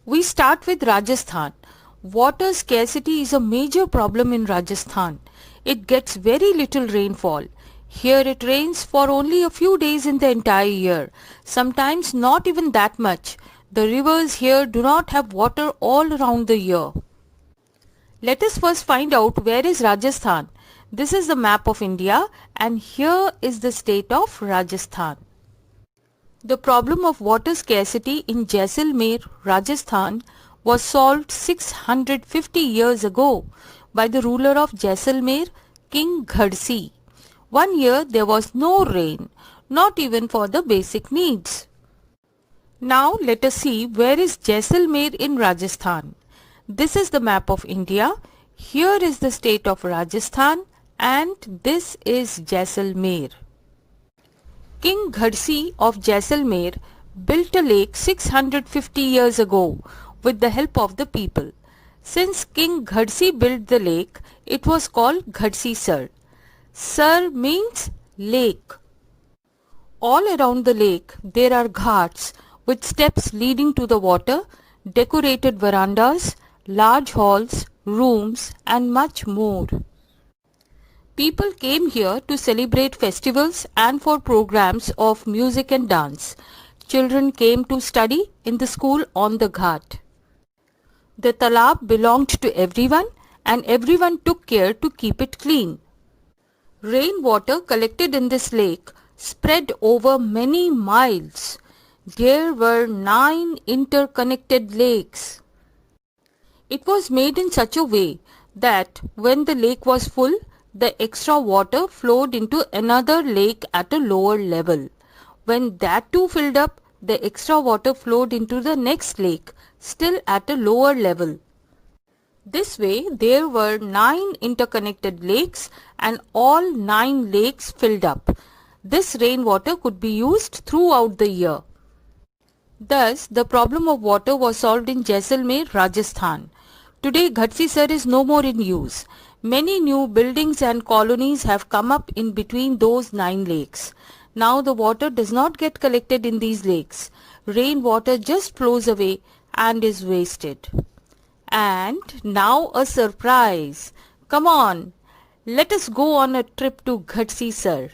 We start with Rajasthan. Water scarcity is a major problem in Rajasthan. It gets very little rainfall. Here it rains for only a few days in the entire year, sometimes not even that much. The rivers here do not have water all around the year. Let us first find out where is Rajasthan. This is the map of India and here is the state of Rajasthan. The problem of water scarcity in Jaisalmer, Rajasthan was solved 650 years ago by the ruler of Jaisalmer, King Ghadsi. One year there was no rain, not even for the basic needs. Now let us see where is Jaisalmer in Rajasthan. This is the map of India. Here is the state of Rajasthan and this is Jaisalmer. King Ghadsi of Jaisalmer built a lake 650 years ago with the help of the people. Since King Ghadsi built the lake, it was called Ghadsi Sar. Sar means lake. All around the lake there are ghats with steps leading to the water, decorated verandas, large halls, rooms and much more. People came here to celebrate festivals and for programs of music and dance. Children came to study in the school on the ghat. The talab belonged to everyone and everyone took care to keep it clean. Rainwater collected in this lake spread over many miles. There were 9 interconnected lakes. It was made in such a way that when the lake was full, the extra water flowed into another lake at a lower level. When that too filled up, the extra water flowed into the next lake, still at a lower level. This way, there were 9 interconnected lakes and all 9 lakes filled up. This rainwater could be used throughout the year. Thus, the problem of water was solved in Jaisalmer, Rajasthan. Today, Ghadsi Sar is no more in use. Many new buildings and colonies have come up in between those 9 lakes. Now the water does not get collected in these lakes. Rainwater just flows away and is wasted. And now a surprise. Come on, let us go on a trip to Ghadsi Sar.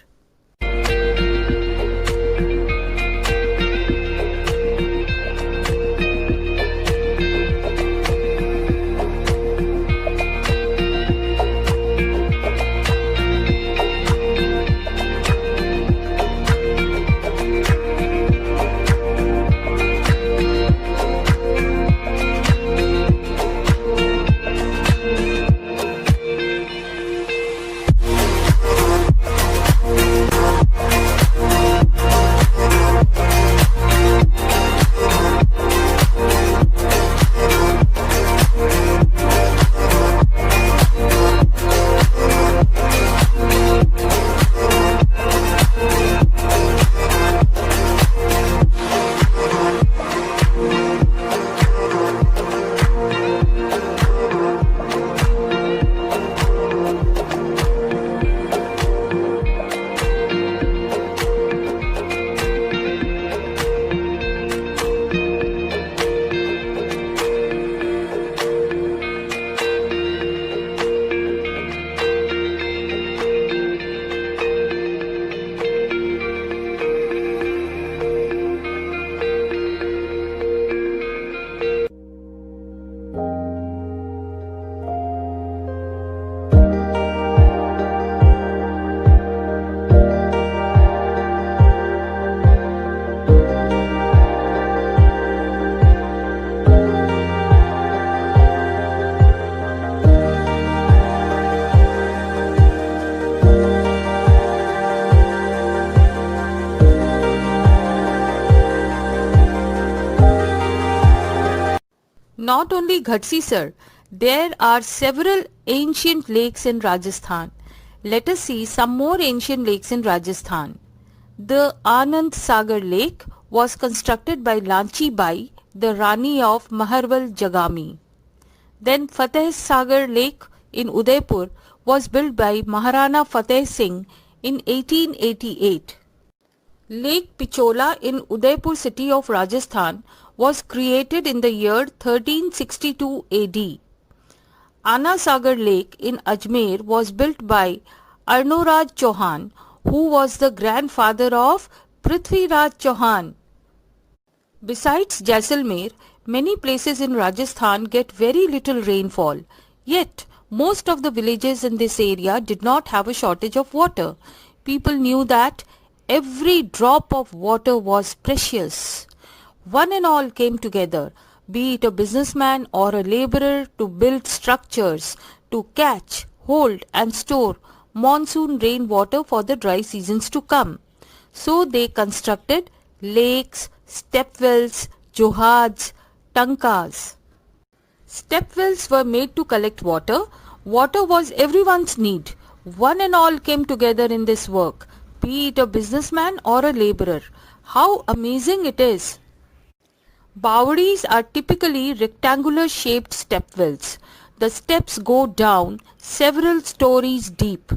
Not only Ghadsi Sar, there are several ancient lakes in Rajasthan. Let us see some more ancient lakes in Rajasthan. The Anand Sagar Lake was constructed by Lanchi Bai, the Rani of Maharwal Jagami. Then Fateh Sagar Lake in Udaipur was built by Maharana Fateh Singh in 1888. Lake Pichola in Udaipur city of Rajasthan was created in the year 1362 AD. Anasagar Lake in Ajmer was built by Arnoraj Chauhan, who was the grandfather of Prithviraj Chauhan. Besides Jaisalmer, many places in Rajasthan get very little rainfall. Yet, most of the villages in this area did not have a shortage of water. People knew that every drop of water was precious. One and all came together, be it a businessman or a laborer, to build structures to catch, hold and store monsoon rainwater for the dry seasons to come. So they constructed lakes, stepwells, johads, tankas. Stepwells were made to collect water. Water was everyone's need. One and all came together in this work, be it a businessman or a laborer. How amazing it is! Bawdis are typically rectangular shaped stepwells. The steps go down several stories deep.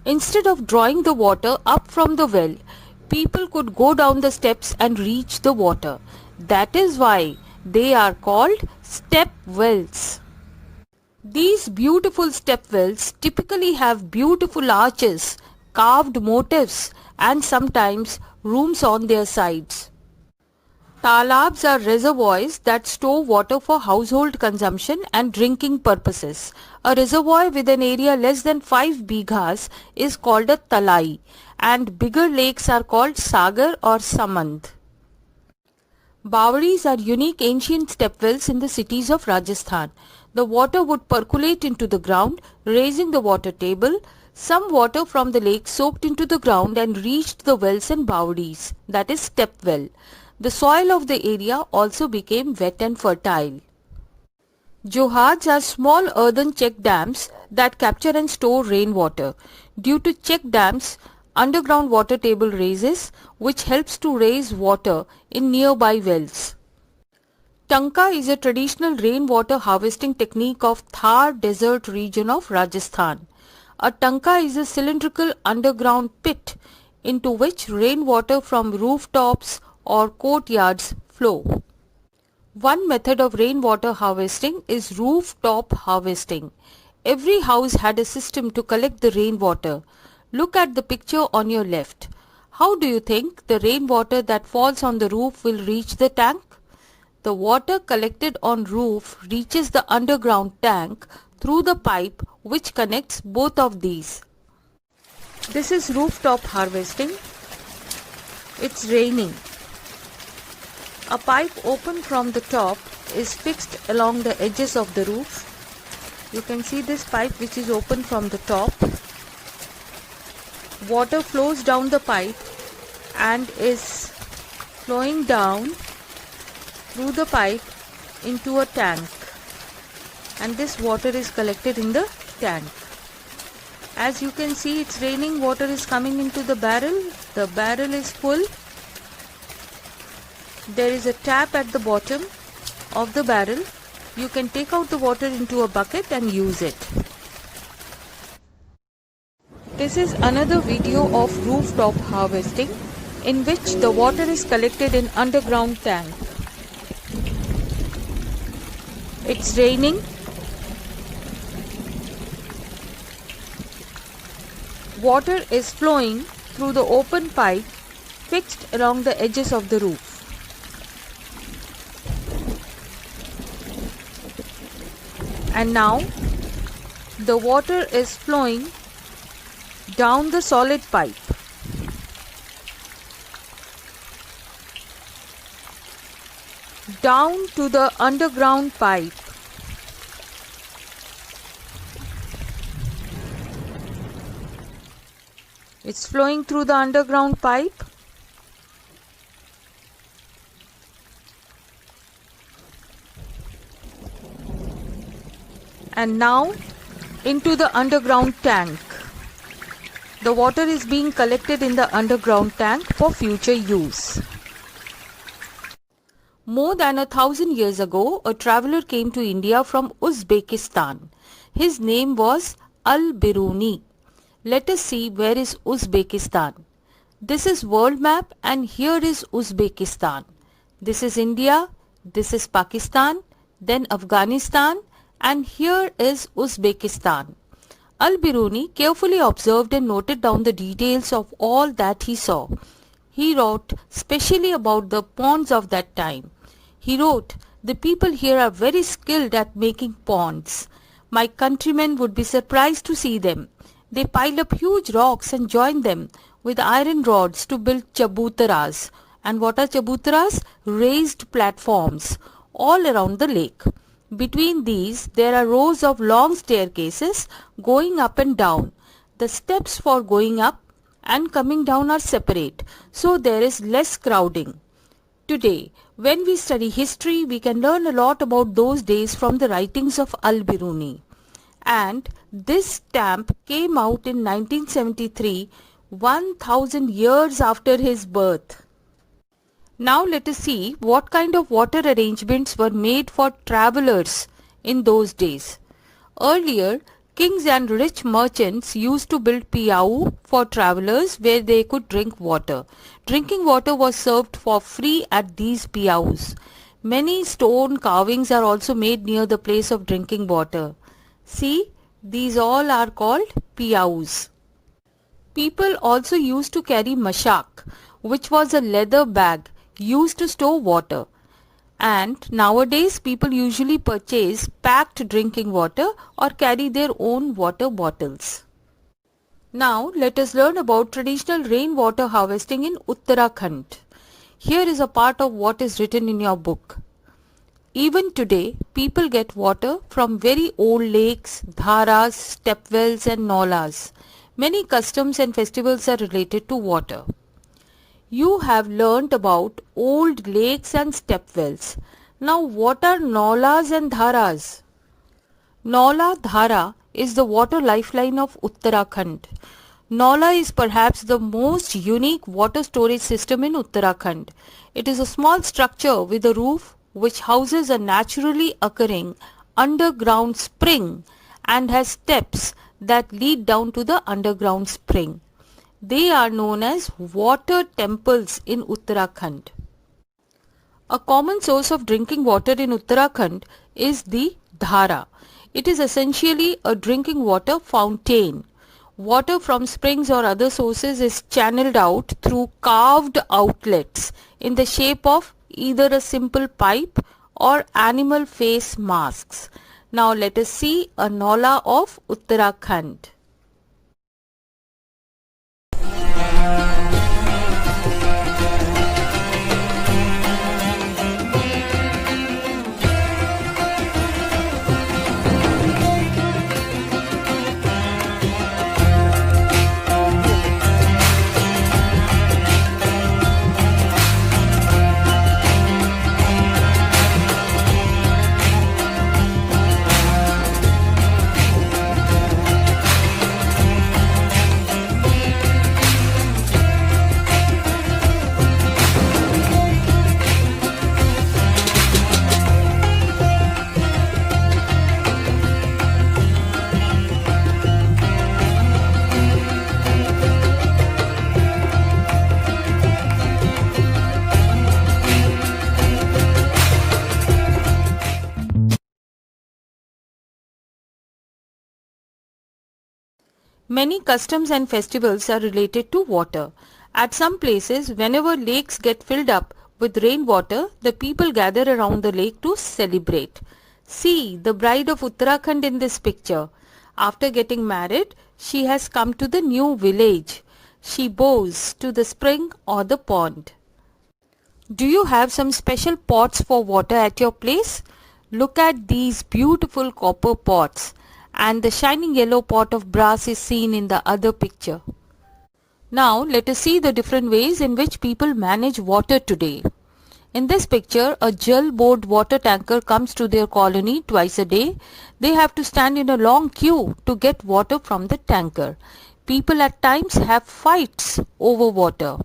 Instead of drawing the water up from the well, people could go down the steps and reach the water. That is why they are called step wells. These beautiful step wells typically have beautiful arches, carved motifs and sometimes rooms on their sides. Talabs are reservoirs that store water for household consumption and drinking purposes. A reservoir with an area less than 5 bighas is called a talai, and bigger lakes are called sagar or samand. Bawdis are unique ancient stepwells in the cities of Rajasthan. The water would percolate into the ground, raising the water table. Some water from the lake soaked into the ground and reached the wells and bawdis, that is stepwell. The soil of the area also became wet and fertile. Johads are small earthen check dams that capture and store rainwater. Due to check dams, underground water table raises, which helps to raise water in nearby wells. Tanka is a traditional rainwater harvesting technique of Thar desert region of Rajasthan. A tanka is a cylindrical underground pit into which rainwater from rooftops or courtyards flow. One method of rainwater harvesting is rooftop harvesting. Every house had a system to collect the rainwater. Look at the picture on your left. How do you think the rainwater that falls on the roof will reach the tank? The water collected on roof reaches the underground tank through the pipe which connects both of these. This is rooftop harvesting. It's raining. A pipe open from the top is fixed along the edges of the roof. You can see this pipe which is open from the top. Water flows down the pipe and is flowing down through the pipe into a tank, and this water is collected in the tank. As you can see, it's raining, water is coming into the barrel. The barrel is full. There is a tap at the bottom of the barrel. You can take out the water into a bucket and use it. This is another video of rooftop harvesting in which the water is collected in underground tank. It's raining. Water is flowing through the open pipe fixed along the edges of the roof. And now the water is flowing down the solid pipe. Down to the underground pipe. It's flowing through the underground pipe. And now into the underground tank. The water is being collected in the underground tank for future use. More than 1,000 years ago, a traveler came to India from Uzbekistan. His name was Al-Biruni. Let us see where is Uzbekistan. This is world map and here is Uzbekistan. This is India, this is Pakistan, then Afghanistan, and here is Uzbekistan. Al-Biruni carefully observed and noted down the details of all that he saw. He wrote specially about the ponds of that time. He wrote, "The people here are very skilled at making ponds. My countrymen would be surprised to see them. They pile up huge rocks and join them with iron rods to build chabutaras." And what are chabutaras? Raised platforms all around the lake. Between these, there are rows of long staircases going up and down. The steps for going up and coming down are separate, so there is less crowding. Today, when we study history, we can learn a lot about those days from the writings of Al-Biruni. And this stamp came out in 1973, 1000 years after his birth. Now let us see what kind of water arrangements were made for travelers in those days. Earlier, kings and rich merchants used to build piyau for travelers where they could drink water. Drinking water was served for free at these piyaus. Many stone carvings are also made near the place of drinking water. See, these all are called piyaus. People also used to carry mashak, which was a leather bag used to store water. And nowadays people usually purchase packed drinking water or carry their own water bottles. Now let us learn about traditional rainwater harvesting in Uttarakhand. Here is a part of what is written in your book. Even today, people get water from very old lakes, dharas, stepwells and nalas. Many customs and festivals are related to water. You have learnt about old lakes and stepwells. Now what are nalas and dharas? Nala Dhara is the water lifeline of Uttarakhand. Nala is perhaps the most unique water storage system in Uttarakhand. It is a small structure with a roof which houses a naturally occurring underground spring and has steps that lead down to the underground spring. They are known as water temples in Uttarakhand. A common source of drinking water in Uttarakhand is the dhara. It is essentially a drinking water fountain. Water from springs or other sources is channeled out through carved outlets in the shape of either a simple pipe or animal face masks. Now let us see a nala of Uttarakhand. Many customs and festivals are related to water. At some places, whenever lakes get filled up with rainwater, the people gather around the lake to celebrate. See the bride of Uttarakhand in this picture. After getting married, she has come to the new village. She bows to the spring or the pond. Do you have some special pots for water at your place? Look at these beautiful copper pots. And the shining yellow pot of brass is seen in the other picture. Now let us see the different ways in which people manage water today. In this picture, a Jal Board water tanker comes to their colony twice a day. They have to stand in a long queue to get water from the tanker. People at times have fights over water.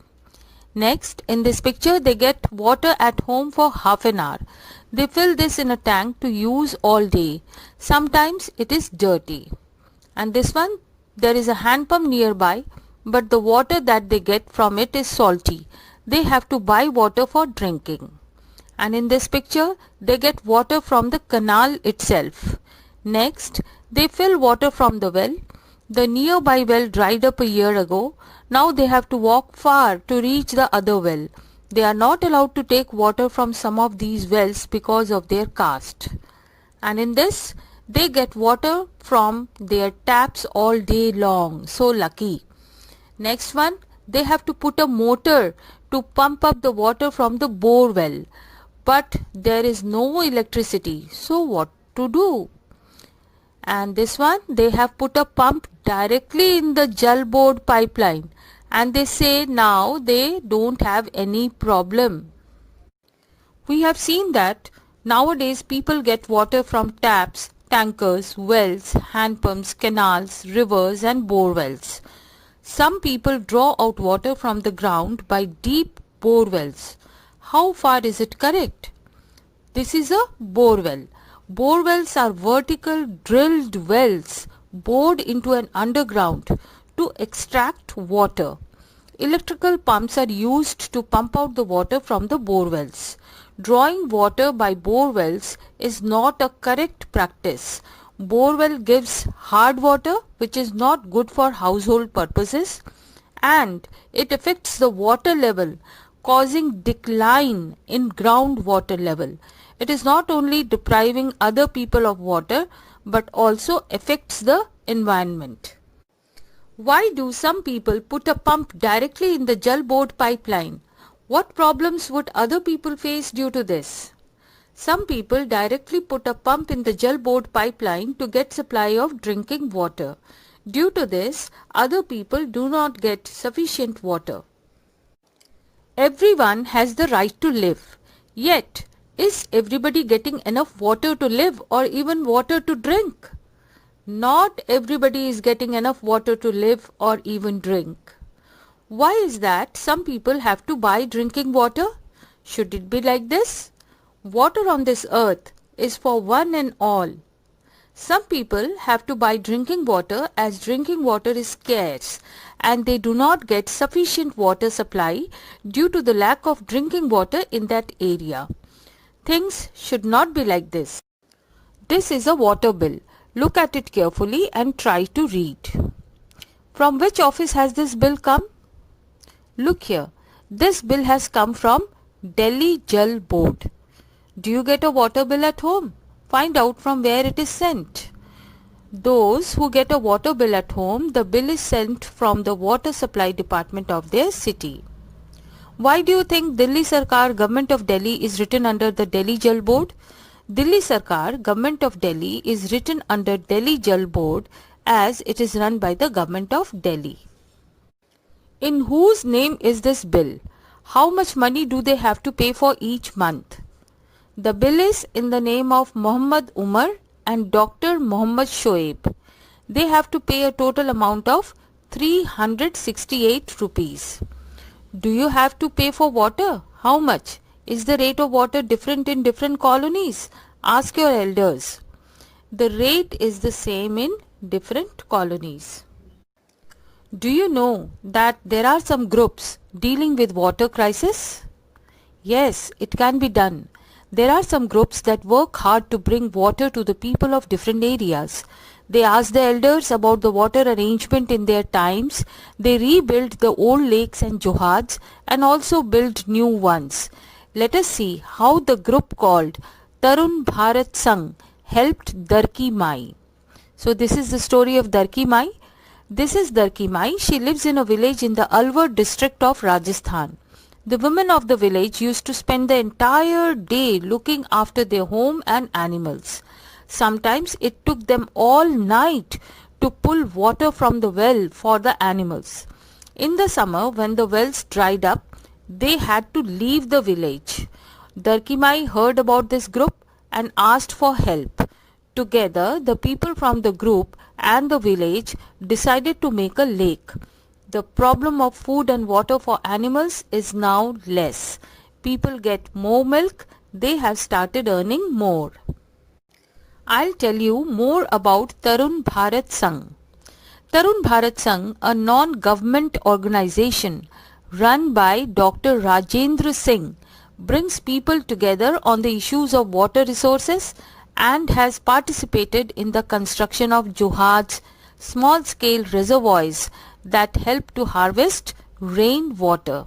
Next, in this picture, they get water at home for half an hour. They fill this in a tank to use all day. Sometimes it is dirty. And this one, there is a hand pump nearby, but the water that they get from it is salty. They have to buy water for drinking. And in this picture, they get water from the canal itself. Next, they fill water from the well. The nearby well dried up a year ago. Now they have to walk far to reach the other well. They are not allowed to take water from some of these wells because of their caste. And in this, they get water from their taps all day long. So lucky. Next one, they have to put a motor to pump up the water from the bore well. But there is no electricity. So what to do? And this one, they have put a pump directly in the Jal Board pipeline. And they say now they don't have any problem. We have seen that nowadays people get water from taps, tankers, wells, hand pumps, canals, rivers and bore wells. Some people draw out water from the ground by deep bore wells. How far is it correct? This is a bore well. Bore wells are vertical drilled wells bored into an underground to extract water. Electrical pumps are used to pump out the water from the bore wells. Drawing water by bore wells is not a correct practice. Bore well gives hard water which is not good for household purposes, and it affects the water level, causing decline in groundwater level. It is not only depriving other people of water but also affects the environment. Why do some people put a pump directly in the Jal Board pipeline? What problems would other people face due to this? Some people directly put a pump in the Jal Board pipeline to get supply of drinking water. Due to this, other people do not get sufficient water. Everyone has the right to live. Yet, is everybody getting enough water to live or even water to drink? Not everybody is getting enough water to live or even drink. Why is that some people have to buy drinking water? Should it be like this? Water on this earth is for one and all. Some people have to buy drinking water as drinking water is scarce and they do not get sufficient water supply due to the lack of drinking water in that area. Things should not be like this. This is a water bill. Look at it carefully and try to read. From which office has this bill come? Look here. This bill has come from Delhi Jal Board. Do you get a water bill at home? Find out from where it is sent. Those who get a water bill at home, the bill is sent from the water supply department of their city. Why do you think Delhi Sarkar, Government of Delhi is written under the Delhi Jal Board? Delhi Sarkar, Government of Delhi is written under Delhi Jal Board as it is run by the Government of Delhi. In whose name is this bill? How much money do they have to pay for each month? The bill is in the name of Muhammad Umar and Dr. Muhammad Shoaib. They have to pay a total amount of 368 rupees. Do you have to pay for water? How much? Is the rate of water different in different colonies? Ask your elders. The rate is the same in different colonies. Do you know that there are some groups dealing with water crisis? Yes, it can be done. There are some groups that work hard to bring water to the people of different areas. They ask the elders about the water arrangement in their times. They rebuild the old lakes and johads and also build new ones. Let us see how the group called Tarun Bharat Sangh helped Darki Mai. So this is the story of Darki Mai. This is Darki Mai. She lives in a village in the Alwar district of Rajasthan. The women of the village used to spend the entire day looking after their home and animals. Sometimes it took them all night to pull water from the well for the animals. In the summer, when the wells dried up, they had to leave the village. Darki Mai heard about this group and asked for help. Together, the people from the group and the village decided to make a lake. The problem of food and water for animals is now less. People get more milk. They have started earning more. I'll tell you more about Tarun Bharat Sangh. Tarun Bharat Sangh, a non-government organization run by Dr. Rajendra Singh, brings people together on the issues of water resources and has participated in the construction of Johads, small-scale reservoirs that help to harvest rainwater.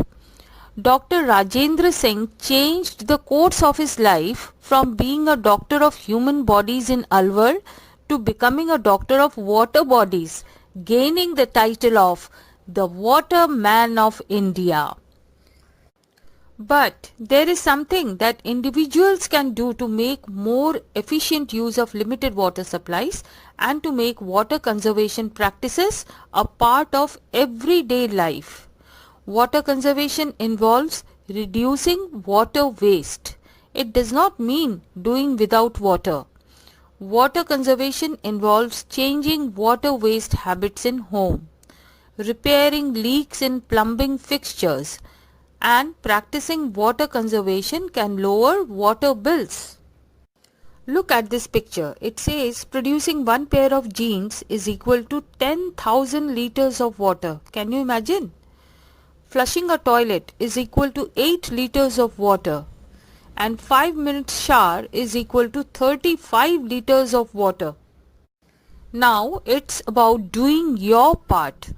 Dr. Rajendra Singh changed the course of his life from being a doctor of human bodies in Alwar to becoming a doctor of water bodies, gaining the title of the Water Man of India. But there is something that individuals can do to make more efficient use of limited water supplies and to make water conservation practices a part of everyday life. Water conservation involves reducing water waste. It does not mean doing without water. Water conservation involves changing water waste habits in home, repairing leaks in plumbing fixtures, and practicing water conservation can lower water bills. Look at this picture. It says producing one pair of jeans is equal to 10,000 liters of water. Can you imagine? Flushing a toilet is equal to 8 liters of water, and 5 minutes shower is equal to 35 liters of water. Now it's about doing your part.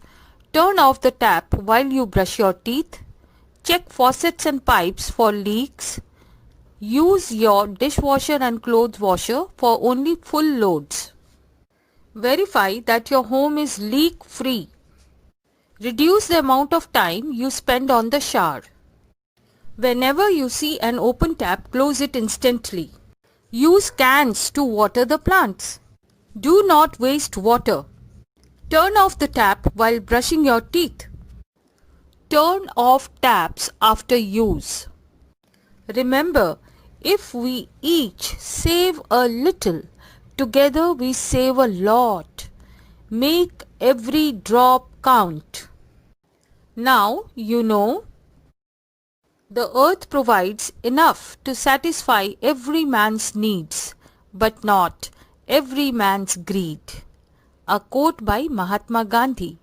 Turn off the tap while you brush your teeth. Check faucets and pipes for leaks. Use your dishwasher and clothes washer for only full loads. Verify that your home is leak free. Reduce the amount of time you spend on the shower. Whenever you see an open tap, close it instantly. Use cans to water the plants. Do not waste water. Turn off the tap while brushing your teeth. Turn off taps after use. Remember, if we each save a little, together we save a lot. Make every drop count. Now you know the earth provides enough to satisfy every man's needs, but not every man's greed. A quote by Mahatma Gandhi.